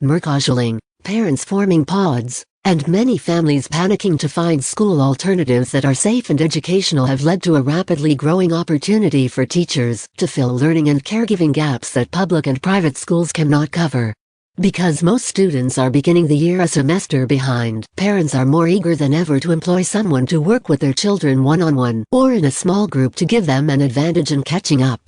mercachuling, parents forming pods, and many families panicking to find school alternatives that are safe and educational have led to a rapidly growing opportunity for teachers to fill learning and caregiving gaps that public and private schools cannot cover. Because most students are beginning the year a semester behind, parents are more eager than ever to employ someone to work with their children one-on-one or in a small group to give them an advantage in catching up.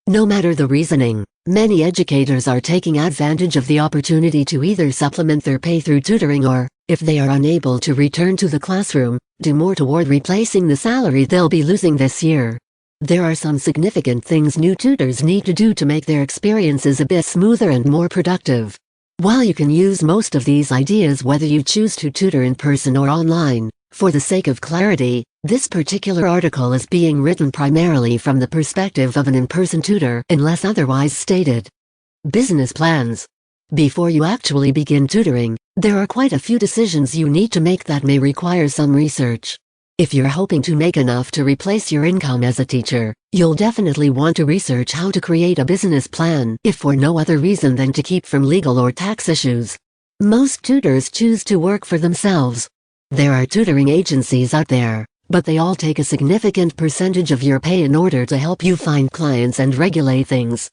No matter the reasoning, many educators are taking advantage of the opportunity to either supplement their pay through tutoring or, if they are unable to return to the classroom, do more toward replacing the salary they'll be losing this year. There are some significant things new tutors need to do to make their experiences a bit smoother and more productive. While you can use most of these ideas whether you choose to tutor in person or online, for the sake of clarity, this particular article is being written primarily from the perspective of an in-person tutor unless otherwise stated. Business plans. Before you actually begin tutoring, there are quite a few decisions you need to make that may require some research. If you're hoping to make enough to replace your income as a teacher, you'll definitely want to research how to create a business plan, if for no other reason than to keep from legal or tax issues. Most tutors choose to work for themselves. There are tutoring agencies out there, but they all take a significant percentage of your pay in order to help you find clients and regulate things.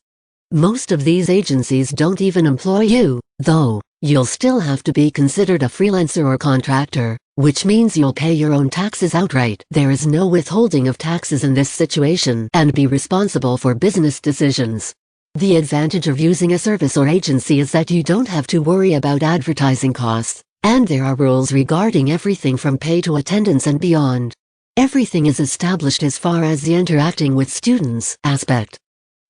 Most of these agencies don't even employ you, though. You'll still have to be considered a freelancer or contractor, which means you'll pay your own taxes outright. There is no withholding of taxes in this situation and be responsible for business decisions. The advantage of using a service or agency is that you don't have to worry about advertising costs, and there are rules regarding everything from pay to attendance and beyond. Everything is established as far as the interacting with students aspect.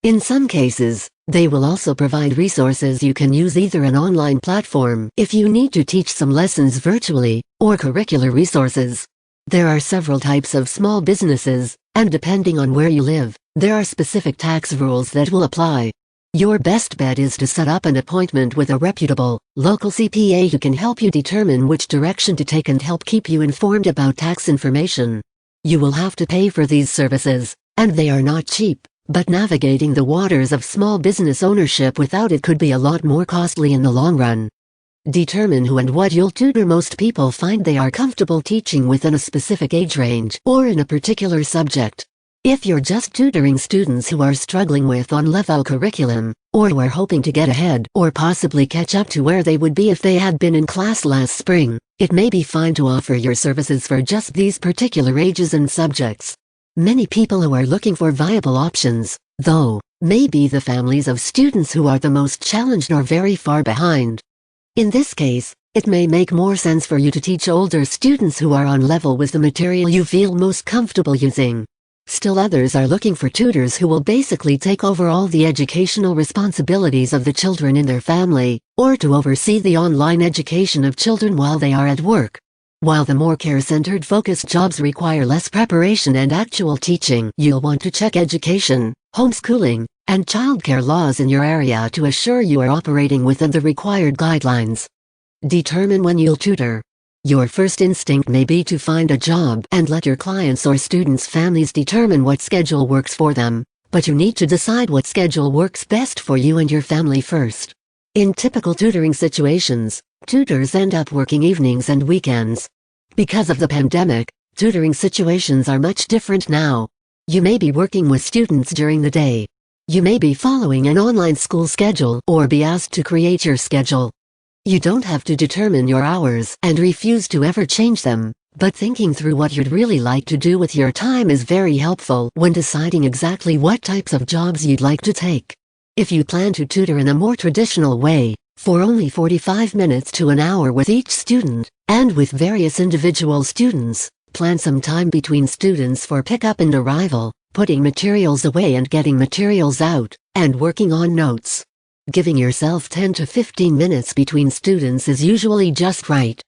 In some cases, they will also provide resources you can use, either an online platform if you need to teach some lessons virtually, or curricular resources. There are several types of small businesses, and depending on where you live, there are specific tax rules that will apply. Your best bet is to set up an appointment with a reputable, local CPA who can help you determine which direction to take and help keep you informed about tax information. You will have to pay for these services, and they are not cheap. But navigating the waters of small business ownership without it could be a lot more costly in the long run. Determine who and what you'll tutor. Most people find they are comfortable teaching within a specific age range or in a particular subject. If you're just tutoring students who are struggling with on-level curriculum, or who are hoping to get ahead or possibly catch up to where they would be if they had been in class last spring, it may be fine to offer your services for just these particular ages and subjects. Many people who are looking for viable options, though, may be the families of students who are the most challenged or very far behind. In this case, it may make more sense for you to teach older students who are on level with the material you feel most comfortable using. Still others are looking for tutors who will basically take over all the educational responsibilities of the children in their family, or to oversee the online education of children while they are at work. While the more care-centered focused jobs require less preparation and actual teaching, you'll want to check education, homeschooling, and childcare laws in your area to assure you are operating within the required guidelines. Determine when you'll tutor. Your first instinct may be to find a job and let your clients or students' families determine what schedule works for them, but you need to decide what schedule works best for you and your family first. In typical tutoring situations, tutors end up working evenings and weekends. Because of the pandemic, tutoring situations are much different now. You may be working with students during the day. You may be following an online school schedule or be asked to create your schedule. You don't have to determine your hours and refuse to ever change them, but thinking through what you'd really like to do with your time is very helpful when deciding exactly what types of jobs you'd like to take. If you plan to tutor in a more traditional way, for only 45 minutes to an hour with each student, and with various individual students, plan some time between students for pickup and arrival, putting materials away and getting materials out, and working on notes. Giving yourself 10 to 15 minutes between students is usually just right.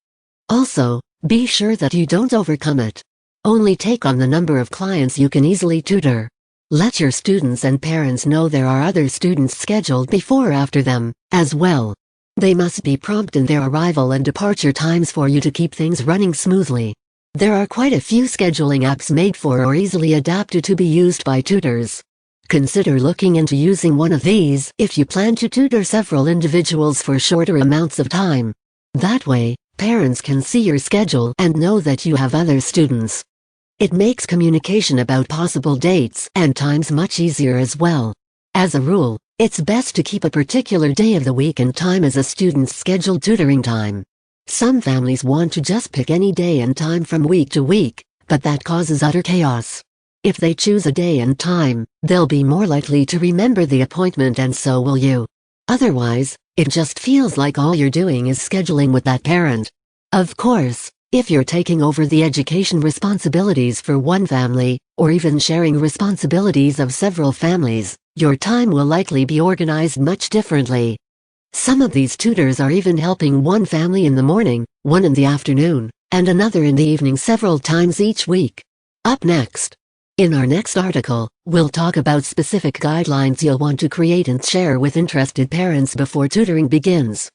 Also, be sure that you don't overcommit. Only take on the number of clients you can easily tutor. Let your students and parents know there are other students scheduled before or after them, as well. They must be prompt in their arrival and departure times for you to keep things running smoothly. There are quite a few scheduling apps made for or easily adapted to be used by tutors. Consider looking into using one of these if you plan to tutor several individuals for shorter amounts of time. That way, parents can see your schedule and know that you have other students. It makes communication about possible dates and times much easier as well. As a rule, it's best to keep a particular day of the week and time as a student's scheduled tutoring time. Some families want to just pick any day and time from week to week, but that causes utter chaos. If they choose a day and time, they'll be more likely to remember the appointment, and so will you. Otherwise, it just feels like all you're doing is scheduling with that parent. Of course, if you're taking over the education responsibilities for one family, or even sharing responsibilities of several families, your time will likely be organized much differently. Some of these tutors are even helping one family in the morning, one in the afternoon, and another in the evening several times each week. Up next. In our next article, we'll talk about specific guidelines you'll want to create and share with interested parents before tutoring begins.